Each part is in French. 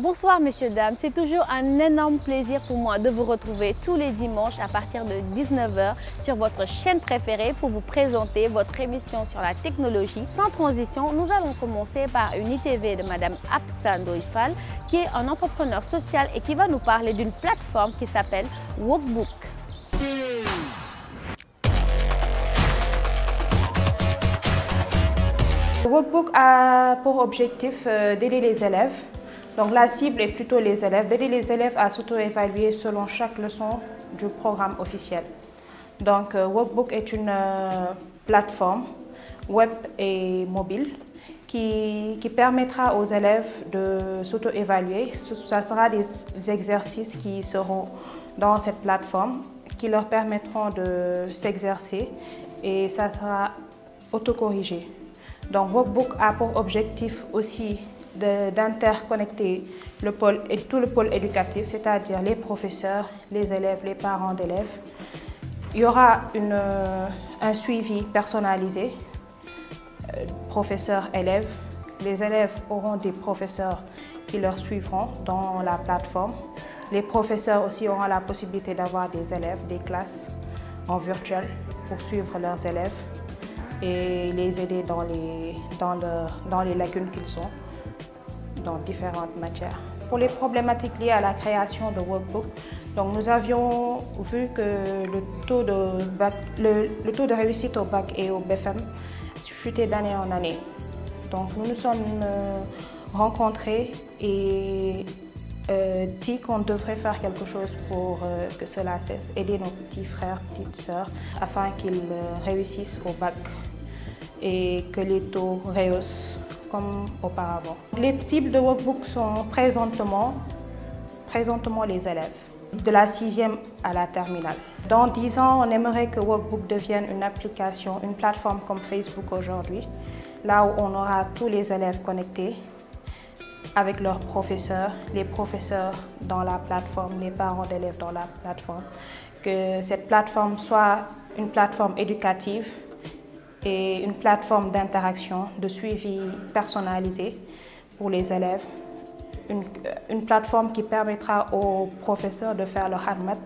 Bonsoir messieurs, dames, c'est toujours un énorme plaisir pour moi de vous retrouver tous les dimanches à partir de 19 h sur votre chaîne préférée pour vous présenter votre émission sur la technologie. Sans transition, nous allons commencer par une ITV de Madame Absa Ndoye Fall qui est un entrepreneur social et qui va nous parler d'une plateforme qui s'appelle Workbook. Workbook a pour objectif d'aider les élèves. Donc la cible est plutôt les élèves, d'aider les élèves à s'auto-évaluer selon chaque leçon du programme officiel. Donc Workbook est une plateforme web et mobile qui permettra aux élèves de s'auto-évaluer. Ce sera des exercices qui seront dans cette plateforme qui leur permettront de s'exercer et ça sera autocorrigé. Donc Workbook a pour objectif aussi d'interconnecter tout le pôle éducatif, c'est-à-dire les professeurs, les élèves, les parents d'élèves. Il y aura un suivi personnalisé, professeurs-élèves. Les élèves auront des professeurs qui leur suivront dans la plateforme. Les professeurs aussi auront la possibilité d'avoir des élèves, des classes en virtuel pour suivre leurs élèves et les aider dans les lacunes qu'ils ont dans différentes matières. Pour les problématiques liées à la création de Workbook, donc nous avions vu que le taux de réussite au bac et au BFM chutait d'année en année. Donc nous nous sommes rencontrés et dit qu'on devrait faire quelque chose pour que cela cesse, aider nos petits frères, petites sœurs, afin qu'ils réussissent au bac et que les taux rehaussent comme auparavant. Les cibles de Workbook sont présentement les élèves, de la 6e à la terminale. Dans 10 ans, on aimerait que Workbook devienne une application, une plateforme comme Facebook aujourd'hui, là où on aura tous les élèves connectés avec leurs professeurs, les professeurs dans la plateforme, les parents d'élèves dans la plateforme, que cette plateforme soit une plateforme éducative et une plateforme d'interaction, de suivi personnalisé pour les élèves. Une plateforme qui permettra aux professeurs de faire leur harmat,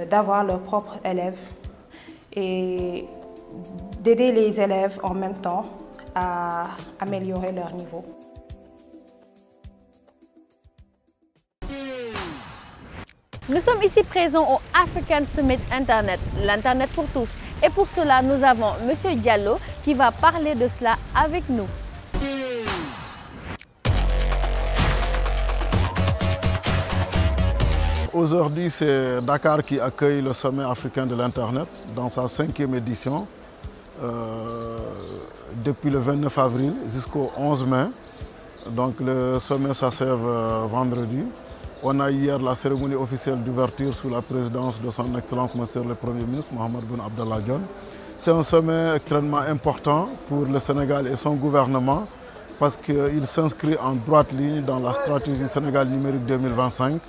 d'avoir leurs propres élèves et d'aider les élèves en même temps à améliorer leur niveau. Nous sommes ici présents au African Summit Internet, l'Internet pour tous. Et pour cela, nous avons M. Diallo qui va parler de cela avec nous. Aujourd'hui, c'est Dakar qui accueille le sommet africain de l'Internet dans sa 5e édition, depuis le 29 avril jusqu'au 11 mai. Donc le sommet s'achève vendredi. On a hier la cérémonie officielle d'ouverture sous la présidence de son Excellence Monsieur le Premier ministre Mohamed Boun Abdallah Dionne. C'est un sommet extrêmement important pour le Sénégal et son gouvernement parce qu'il s'inscrit en droite ligne dans la stratégie Sénégal numérique 2025,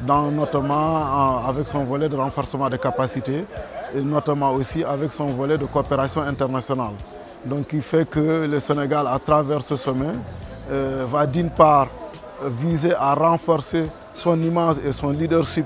notamment avec son volet de renforcement des capacités et notamment aussi avec son volet de coopération internationale. Donc il fait que le Sénégal, à travers ce sommet, va d'une part viser à renforcer son image et son leadership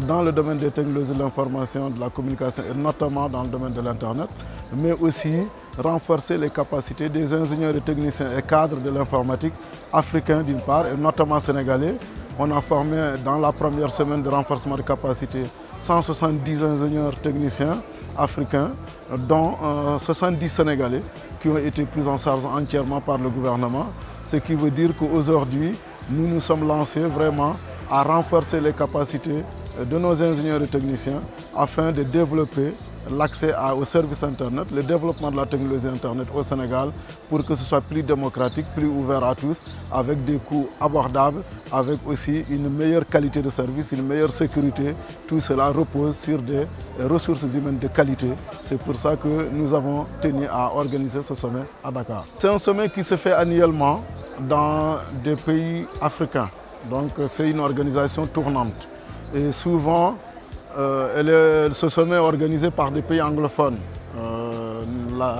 dans le domaine des technologies de l'information, de la communication et notamment dans le domaine de l'Internet, mais aussi renforcer les capacités des ingénieurs et techniciens et cadres de l'informatique africains d'une part et notamment sénégalais. On a formé dans la première semaine de renforcement de capacités 170 ingénieurs techniciens africains, dont 70 sénégalais qui ont été pris en charge entièrement par le gouvernement. Ce qui veut dire qu'aujourd'hui, nous nous sommes lancés vraiment à renforcer les capacités de nos ingénieurs et techniciens afin de développer l'accès aux services Internet, le développement de la technologie Internet au Sénégal pour que ce soit plus démocratique, plus ouvert à tous, avec des coûts abordables, avec aussi une meilleure qualité de service, une meilleure sécurité. Tout cela repose sur des ressources humaines de qualité. C'est pour ça que nous avons tenu à organiser ce sommet à Dakar. C'est un sommet qui se fait annuellement dans des pays africains. Donc c'est une organisation tournante. Et souvent, ce sommet est organisé par des pays anglophones.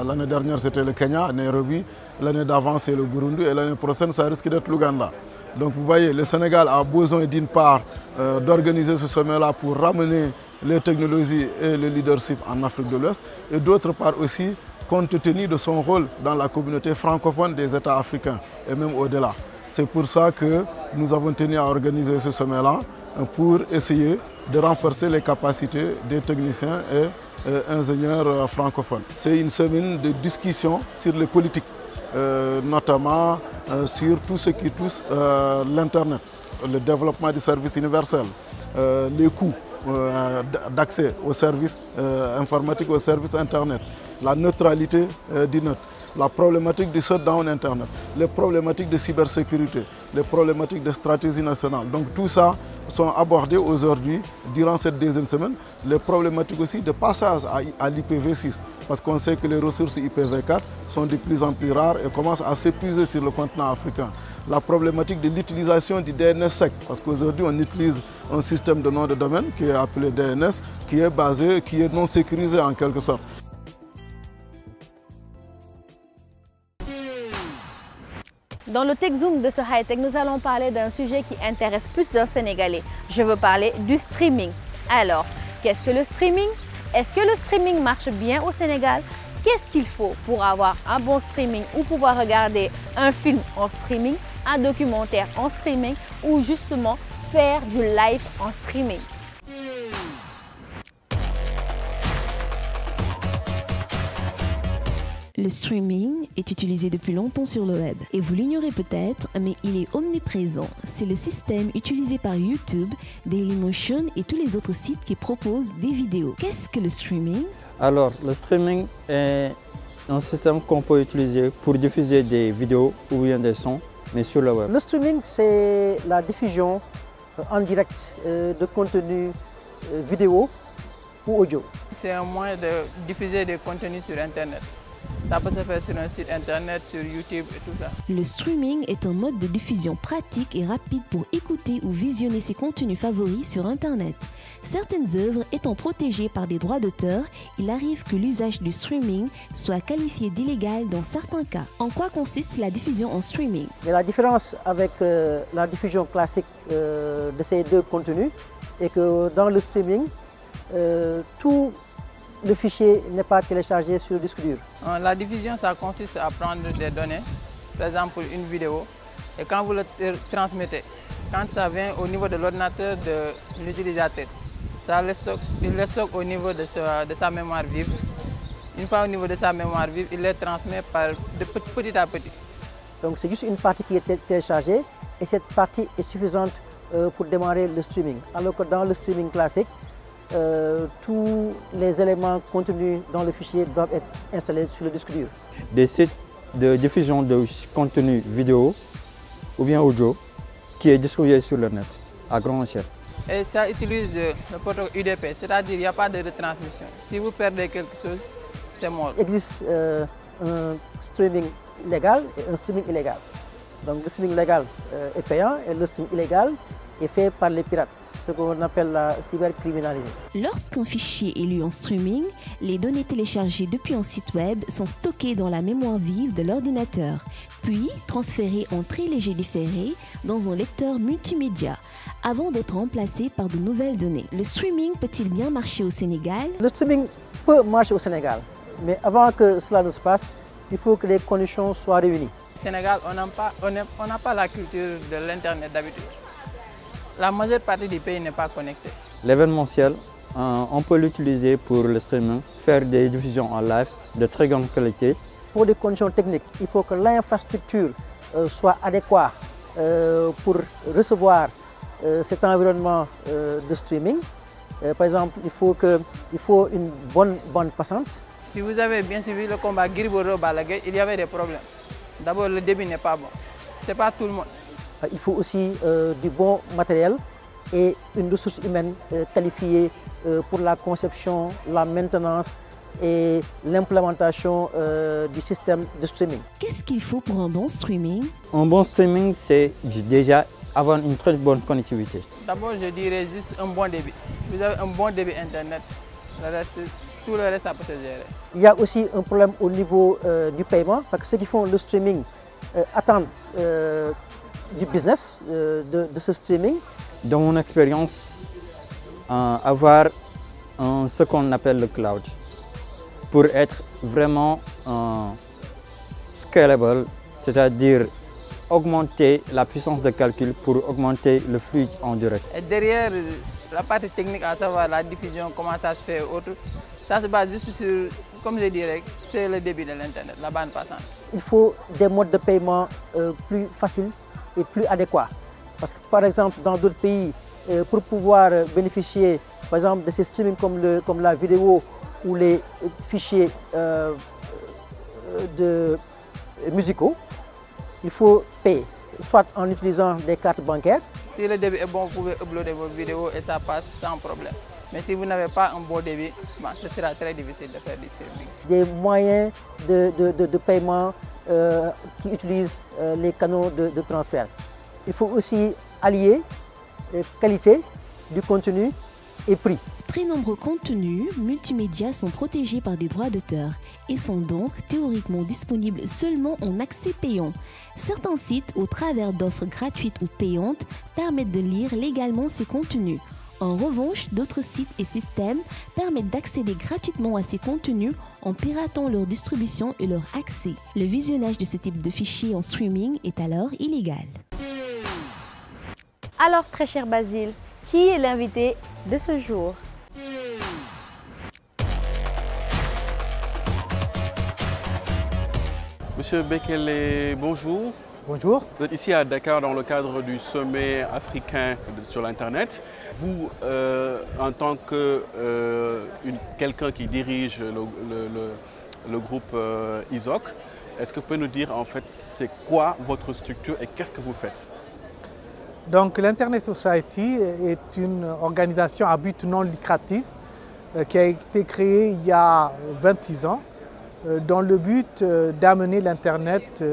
L'année dernière, c'était le Kenya, Nairobi. L'année d'avant, c'est le Burundi. Et l'année prochaine, ça risque d'être l'Ouganda. Donc vous voyez, le Sénégal a besoin d'une part d'organiser ce sommet-là pour ramener les technologies et le leadership en Afrique de l'Ouest, et d'autre part aussi compte tenu de son rôle dans la communauté francophone des États africains et même au-delà. C'est pour ça que nous avons tenu à organiser ce sommet-là pour essayer de renforcer les capacités des techniciens et ingénieurs francophones. C'est une semaine de discussion sur les politiques, notamment sur tout ce qui touche l'Internet, le développement du service universel, les coûts d'accès aux services informatiques, aux services Internet, la neutralité du net, la problématique du shutdown Internet, les problématiques de cybersécurité, les problématiques de stratégie nationale. Donc tout ça sont abordés aujourd'hui durant cette deuxième semaine. Les problématiques aussi de passage à l'IPv6, parce qu'on sait que les ressources IPv4 sont de plus en plus rares et commencent à s'épuiser sur le continent africain. La problématique de l'utilisation du DNSSEC, parce qu'aujourd'hui on utilise un système de nom de domaine qui est appelé DNS, qui est basé, qui est non sécurisé en quelque sorte. Dans le Tech Zoom de ce high-tech, nous allons parler d'un sujet qui intéresse plus d'un Sénégalais. Je veux parler du streaming. Alors, qu'est-ce que le streaming? Est-ce que le streaming marche bien au Sénégal? Qu'est-ce qu'il faut pour avoir un bon streaming ou pouvoir regarder un film en streaming, un documentaire en streaming ou justement faire du live en streaming? Le streaming est utilisé depuis longtemps sur le web et vous l'ignorez peut-être, mais il est omniprésent. C'est le système utilisé par YouTube, Dailymotion et tous les autres sites qui proposent des vidéos. Qu'est-ce que le streaming? Alors, le streaming est un système qu'on peut utiliser pour diffuser des vidéos ou bien des sons, mais sur le web. Le streaming, c'est la diffusion en direct de contenu vidéo ou audio. C'est un moyen de diffuser des contenus sur Internet. Ça peut se faire sur un site Internet, sur YouTube et tout ça. Le streaming est un mode de diffusion pratique et rapide pour écouter ou visionner ses contenus favoris sur Internet. Certaines œuvres étant protégées par des droits d'auteur, il arrive que l'usage du streaming soit qualifié d'illégal dans certains cas. En quoi consiste la diffusion en streaming? Mais la différence avec la diffusion classique de ces deux contenus est que dans le streaming, tout le fichier n'est pas téléchargé sur le disque dur. La diffusion, ça consiste à prendre des données, par exemple une vidéo, et quand vous le transmettez, quand ça vient au niveau de l'ordinateur de l'utilisateur, il le stocke au niveau de sa mémoire vive. Une fois au niveau de sa mémoire vive, il les transmet petit à petit. Donc c'est juste une partie qui est téléchargée et cette partie est suffisante pour démarrer le streaming. Alors que dans le streaming classique, tous les éléments contenus dans le fichier doivent être installés sur le disque dur. Des sites de diffusion de contenu vidéo ou bien audio qui est distribué sur le net à grande échelle. Et ça utilise le protocole UDP, c'est-à-dire qu'il n'y a pas de retransmission. Si vous perdez quelque chose, c'est mort. Il existe un streaming légal et un streaming illégal. Donc le streaming légal est payant et le streaming illégal est fait par les pirates, ce qu'on appelle la cybercriminalité. Lorsqu'un fichier est lu en streaming, les données téléchargées depuis un site web sont stockées dans la mémoire vive de l'ordinateur, puis transférées en très léger différé dans un lecteur multimédia, avant d'être remplacées par de nouvelles données. Le streaming peut-il bien marcher au Sénégal? Le streaming peut marcher au Sénégal, mais avant que cela ne se passe, il faut que les conditions soient réunies. Au Sénégal, on n'a pas la culture de l'Internet d'habitude. La majeure partie du pays n'est pas connectée. L'événementiel, on peut l'utiliser pour le streaming, faire des diffusions en live de très grande qualité. Pour des conditions techniques, il faut que l'infrastructure soit adéquate pour recevoir cet environnement de streaming. Par exemple, il faut une bonne bande passante. Si vous avez bien suivi le combat Gris Bordeaux-Balla Gaye, il y avait des problèmes. D'abord, le débit n'est pas bon. Ce n'est pas tout le monde. Il faut aussi du bon matériel et une ressource humaine qualifiée pour la conception, la maintenance et l'implémentation du système de streaming. Qu'est-ce qu'il faut pour un bon streaming? Un bon streaming, c'est déjà avoir une très bonne connectivité. D'abord, je dirais juste un bon débit. Si vous avez un bon débit Internet, tout le reste, ça peut se gérer. Il y a aussi un problème au niveau du paiement, parce que ceux qui font le streaming attendent du business de ce streaming? Dans mon expérience, avoir ce qu'on appelle le cloud pour être vraiment scalable, c'est-à-dire augmenter la puissance de calcul pour augmenter le flux en direct. Et derrière la partie technique, à savoir la diffusion, comment ça se fait, autre, ça se base juste sur, comme je dirais, c'est le débit de l'Internet, la bande passante. Il faut des modes de paiement plus faciles et plus adéquats. Parce que par exemple, dans d'autres pays, pour pouvoir bénéficier par exemple de ces streamings comme la vidéo ou les fichiers musicaux, il faut payer, soit en utilisant des cartes bancaires. Si le débit est bon, vous pouvez uploader vos vidéos et ça passe sans problème. Mais si vous n'avez pas un bon débit, ce sera très difficile de faire du streaming. Des moyens de paiement qui utilisent les canaux de transfert. Il faut aussi allier qualité du contenu et prix. Très nombreux contenus multimédia sont protégés par des droits d'auteur et sont donc théoriquement disponibles seulement en accès payant. Certains sites, au travers d'offres gratuites ou payantes, permettent de lire légalement ces contenus. En revanche, d'autres sites et systèmes permettent d'accéder gratuitement à ces contenus en piratant leur distribution et leur accès. Le visionnage de ce type de fichiers en streaming est alors illégal. Alors, très cher Basile, qui est l'invité de ce jour? Monsieur Bekele, bonjour. Bonjour. Vous êtes ici à Dakar dans le cadre du sommet africain sur l'Internet. Vous, en tant que quelqu'un qui dirige le groupe ISOC, est-ce que vous pouvez nous dire en fait c'est quoi votre structure et qu'est-ce que vous faites? Donc l'Internet Society est une organisation à but non lucratif qui a été créée il y a 26 ans dans le but d'amener l'Internet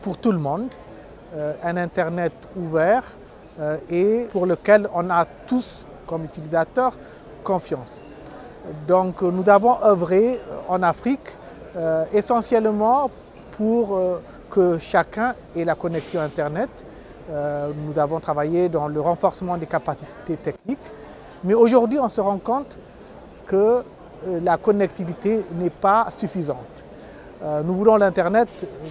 pour tout le monde, un Internet ouvert et pour lequel on a tous comme utilisateurs confiance. Donc nous avons œuvré en Afrique essentiellement pour que chacun ait la connexion Internet. Nous avons travaillé dans le renforcement des capacités techniques, mais aujourd'hui on se rend compte que la connectivité n'est pas suffisante. Nous voulons l'Internet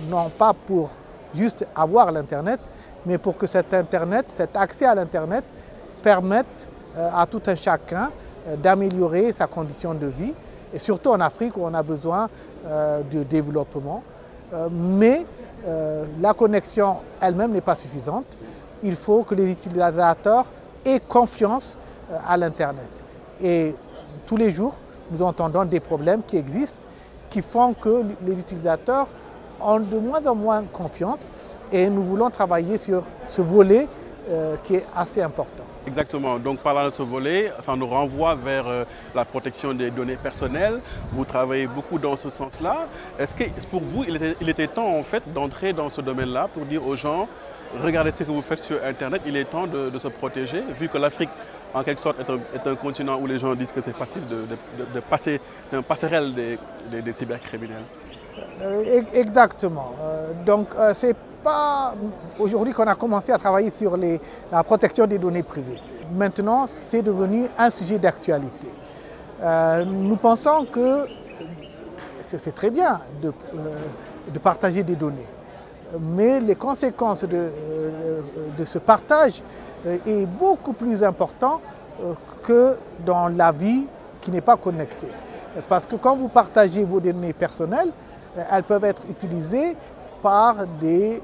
non pas pour juste avoir l'Internet, mais pour que cet Internet, cet accès à l'Internet permette à tout un chacun d'améliorer sa condition de vie, et surtout en Afrique où on a besoin de développement. Mais la connexion elle-même n'est pas suffisante. Il faut que les utilisateurs aient confiance à l'Internet. Et tous les jours, nous entendons des problèmes qui existent, qui font que les utilisateurs ont de moins en moins confiance. Et nous voulons travailler sur ce volet qui est assez important. Exactement. Donc parlant de ce volet, ça nous renvoie vers la protection des données personnelles. Vous travaillez beaucoup dans ce sens-là. Est-ce que pour vous, il était temps en fait d'entrer dans ce domaine-là pour dire aux gens, regardez ce que vous faites sur Internet, il est temps de se protéger, vu que l'Afrique en quelque sorte est un continent où les gens disent que c'est facile de passer, c'est un passerelle des cybercriminels. Exactement. Donc c'est pas aujourd'hui qu'on a commencé à travailler sur la protection des données privées. Maintenant, c'est devenu un sujet d'actualité. Nous pensons que c'est très bien de partager des données, mais les conséquences de ce partage est beaucoup plus important que dans la vie qui n'est pas connectée. Parce que quand vous partagez vos données personnelles, elles peuvent être utilisées par des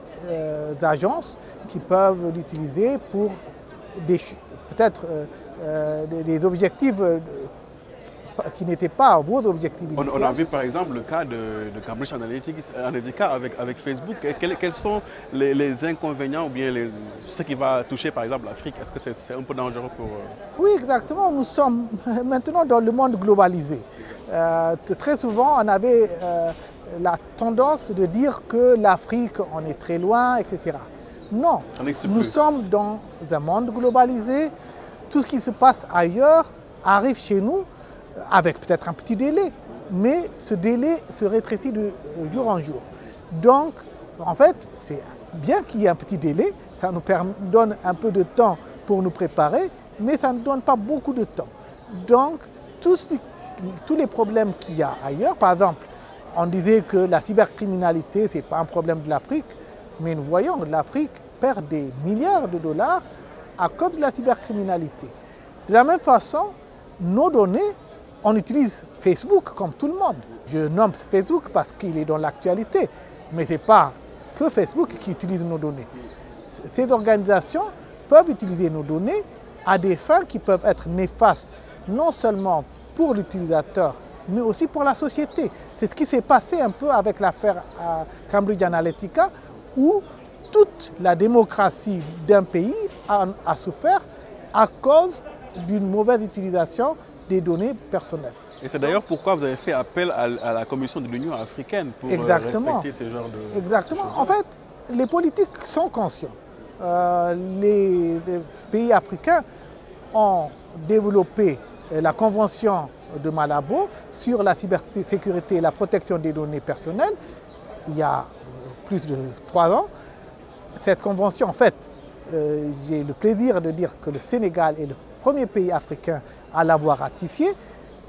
agences qui peuvent l'utiliser pour peut-être des objectifs qui n'étaient pas vos objectifs initiaux. On a vu par exemple le cas de Cambridge Analytica avec Facebook. Quels sont les inconvénients ou bien ce qui va toucher par exemple l'Afrique? Est-ce que c'est un peu dangereux pour... Oui, exactement. Nous sommes maintenant dans le monde globalisé. Très souvent, on avait la tendance de dire que l'Afrique, on est très loin, etc. Non, nous sommes dans un monde globalisé. Tout ce qui se passe ailleurs arrive chez nous avec peut-être un petit délai, mais ce délai se rétrécit de jour en jour. Donc, en fait, c'est bien qu'il y ait un petit délai, ça nous donne un peu de temps pour nous préparer, mais ça ne donne pas beaucoup de temps. Donc, tous les problèmes qu'il y a ailleurs, par exemple, on disait que la cybercriminalité, ce n'est pas un problème de l'Afrique, mais nous voyons que l'Afrique perd des milliards de dollars à cause de la cybercriminalité. De la même façon, nos données, on utilise Facebook comme tout le monde. Je nomme Facebook parce qu'il est dans l'actualité, mais ce n'est pas que Facebook qui utilise nos données. Ces organisations peuvent utiliser nos données à des fins qui peuvent être néfastes, non seulement pour l'utilisateur, mais aussi pour la société. C'est ce qui s'est passé un peu avec l'affaire Cambridge Analytica, où toute la démocratie d'un pays a souffert à cause d'une mauvaise utilisation des données personnelles. Et c'est d'ailleurs pourquoi vous avez fait appel à la Commission de l'Union africaine pour respecter ce genre de... Exactement. En fait, les politiques sont conscients. Les pays africains ont développé la Convention de Malabo sur la cybersécurité et la protection des données personnelles il y a plus de 3 ans. Cette convention, en fait, j'ai le plaisir de dire que le Sénégal est le premier pays africain à l'avoir ratifié,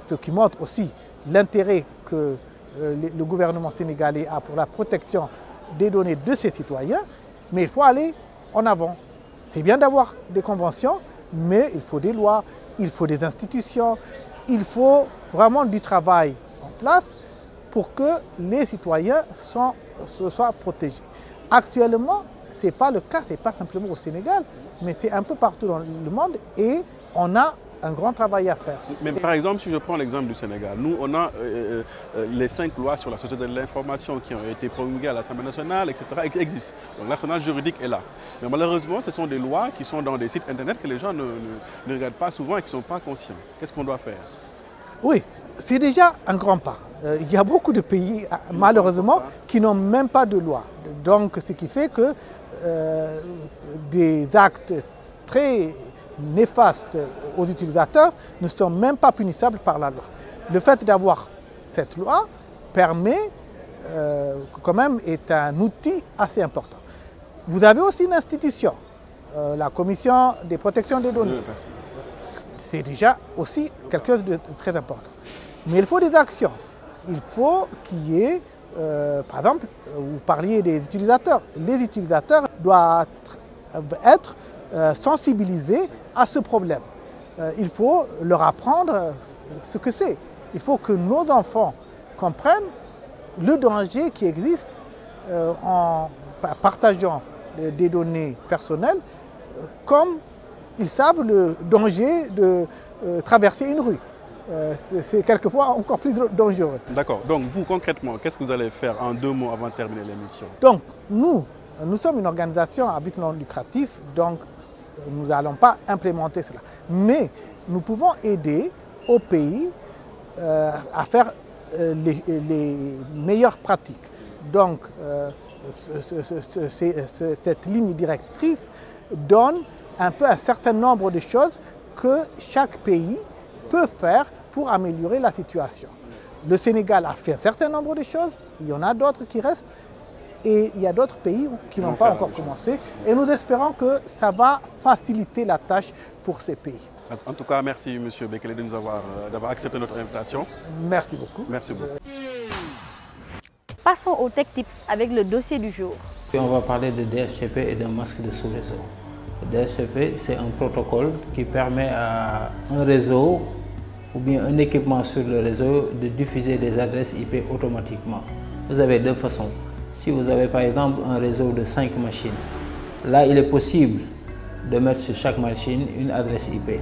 ce qui montre aussi l'intérêt que le gouvernement sénégalais a pour la protection des données de ses citoyens, mais il faut aller en avant. C'est bien d'avoir des conventions, mais il faut des lois, il faut des institutions, il faut vraiment du travail en place pour que les citoyens soient protégés. Actuellement, ce n'est pas le cas, ce n'est pas simplement au Sénégal, mais c'est un peu partout dans le monde et on a un grand travail à faire. Mais par exemple, si je prends l'exemple du Sénégal, nous, on a les 5 lois sur la société de l'information qui ont été promulguées à l'Assemblée nationale, etc., qui existent. Donc l'arsenal juridique est là. Mais malheureusement, ce sont des lois qui sont dans des sites internet que les gens ne regardent pas souvent et qui ne sont pas conscients. Qu'est-ce qu'on doit faire? Oui, c'est déjà un grand pas. Il y a beaucoup de pays, malheureusement, qui n'ont même pas de loi. Donc, ce qui fait que des actes très néfastes aux utilisateurs ne sont même pas punissables par la loi. Le fait d'avoir cette loi permet, quand même, est un outil assez important. Vous avez aussi une institution, la Commission des protections des données. C'est déjà aussi quelque chose de très important. Mais il faut des actions. Il faut qu'il y ait, par exemple, vous parliez des utilisateurs. Les utilisateurs doivent être sensibilisés à ce problème. Il faut leur apprendre ce que c'est. Il faut que nos enfants comprennent le danger qui existe en partageant des données personnelles, comme ils savent le danger de traverser une rue. C'est quelquefois encore plus dangereux. D'accord. Donc vous, concrètement, qu'est-ce que vous allez faire en 2 mots avant de terminer l'émission? Donc, nous sommes une organisation à but non lucratif, donc nous n'allons pas implémenter cela. Mais nous pouvons aider au pays à faire les meilleures pratiques. Donc, cette ligne directrice donne un peu un certain nombre de choses que chaque pays peut faire pour améliorer la situation. Le Sénégal a fait un certain nombre de choses, il y en a d'autres qui restent et il y a d'autres pays qui n'ont pas encore commencé et nous espérons que ça va faciliter la tâche pour ces pays. En tout cas, merci M. Bekele d'avoir accepté notre invitation. Merci beaucoup. Merci beaucoup. Passons au Tech Tips avec le dossier du jour. Et on va parler de DHCP et d'un masque de sous-réseau. Le DHCP, c'est un protocole qui permet à un réseau ou bien un équipement sur le réseau de diffuser des adresses IP automatiquement. Vous avez 2 façons. Si vous avez par exemple un réseau de 5 machines, là il est possible de mettre sur chaque machine une adresse IP.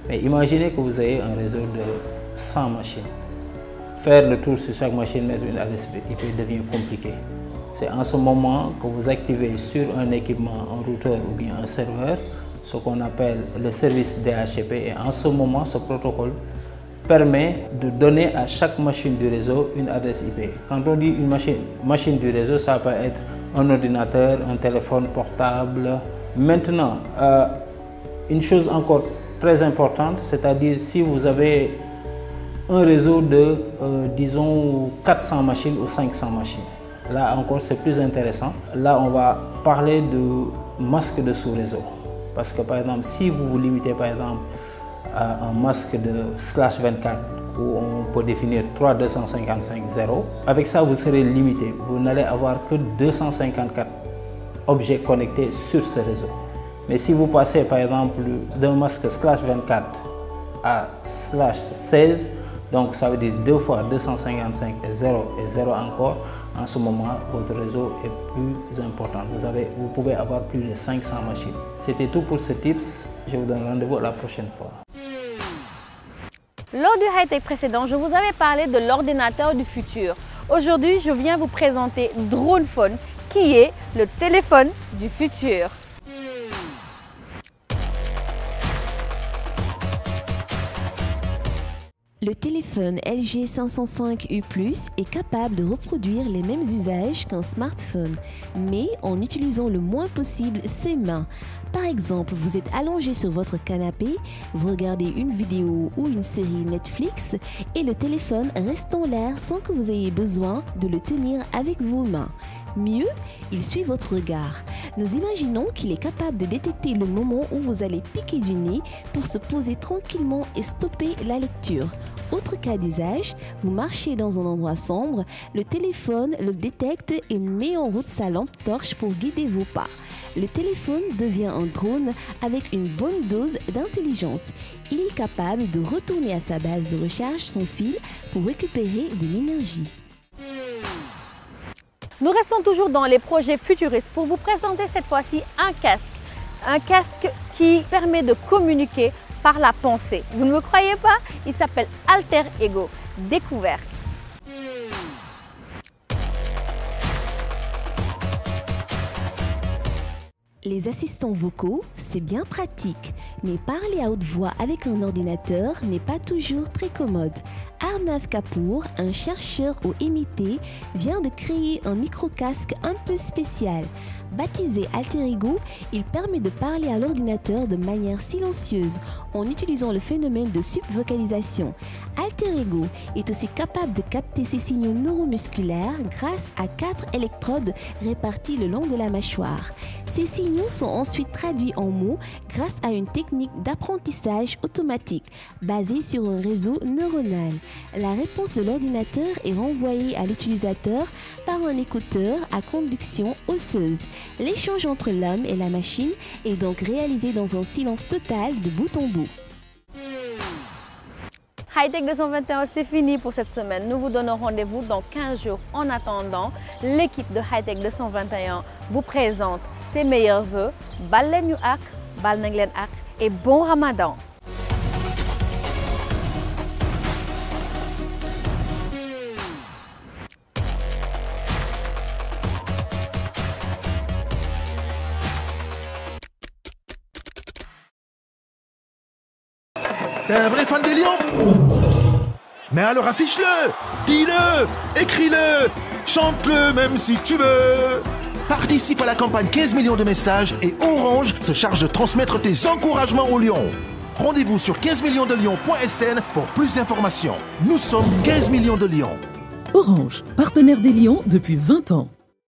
Mais imaginez que vous ayez un réseau de 100 machines. Faire le tour sur chaque machine, mettre une adresse IP devient compliqué. C'est en ce moment que vous activez sur un équipement, un routeur ou bien un serveur, ce qu'on appelle le service DHCP. Et en ce moment, ce protocole permet de donner à chaque machine du réseau une adresse IP. Quand on dit une machine du réseau, ça peut être un ordinateur, un téléphone portable. Maintenant, une chose encore très importante, c'est-à-dire si vous avez un réseau de, disons, 400 machines ou 500 machines, Là encore, c'est plus intéressant. Là, on va parler de masque de sous-réseau. Parce que par exemple, si vous vous limitez par exemple à un masque de /24 où on peut définir 3.255.0, avec ça vous serez limité. Vous n'allez avoir que 254 objets connectés sur ce réseau. Mais si vous passez par exemple d'un masque /24 à /16, donc ça veut dire 2 fois 255 et 0 encore, en ce moment votre réseau est plus important. Vous pouvez avoir plus de 500 machines. C'était tout pour ce tips. Je vous donne rendez-vous la prochaine fois. Lors du high-tech précédent, je vous avais parlé de l'ordinateur du futur. Aujourd'hui, je viens vous présenter DronePhone, qui est le téléphone du futur. Le téléphone LG 505U+ est capable de reproduire les mêmes usages qu'un smartphone, mais en utilisant le moins possible ses mains. Par exemple, vous êtes allongé sur votre canapé, vous regardez une vidéo ou une série Netflix et le téléphone reste en l'air sans que vous ayez besoin de le tenir avec vos mains. Mieux, il suit votre regard. Nous imaginons qu'il est capable de détecter le moment où vous allez piquer du nez pour se poser tranquillement et stopper la lecture. Autre cas d'usage, vous marchez dans un endroit sombre, le téléphone le détecte et met en route sa lampe torche pour guider vos pas. Le téléphone devient un drone avec une bonne dose d'intelligence. Il est capable de retourner à sa base de recharge son fil pour récupérer de l'énergie. Nous restons toujours dans les projets futuristes pour vous présenter cette fois-ci un casque. Un casque qui permet de communiquer par la pensée. Vous ne me croyez pas? Il s'appelle Alter Ego. Découverte. Les assistants vocaux, c'est bien pratique, mais parler à haute voix avec un ordinateur n'est pas toujours très commode. Arnav Kapoor, un chercheur au MIT, vient de créer un micro-casque un peu spécial. Baptisé Alter Ego, il permet de parler à l'ordinateur de manière silencieuse en utilisant le phénomène de subvocalisation. Alter Ego est aussi capable de capter ces signaux neuromusculaires grâce à 4 électrodes réparties le long de la mâchoire. Ces signaux sont ensuite traduits en mots grâce à une technique d'apprentissage automatique basée sur un réseau neuronal. La réponse de l'ordinateur est renvoyée à l'utilisateur par un écouteur à conduction osseuse. L'échange entre l'homme et la machine est donc réalisé dans un silence total de bout en bout. High-Tech 221, c'est fini pour cette semaine. Nous vous donnons rendez-vous dans 15 jours. En attendant, l'équipe de High-Tech 221 vous présente ses meilleurs vœux. Bal leen ñu ak, bal nañ leen ak et bon Ramadan. T'es un vrai fan des Lions? Mais alors affiche-le, dis-le, écris-le, chante-le même si tu veux. Participe à la campagne 15 millions de messages et Orange se charge de transmettre tes encouragements aux Lions. Rendez-vous sur 15millionsdelions.sn pour plus d'informations. Nous sommes 15 millions de Lions. Orange, partenaire des Lions depuis 20 ans.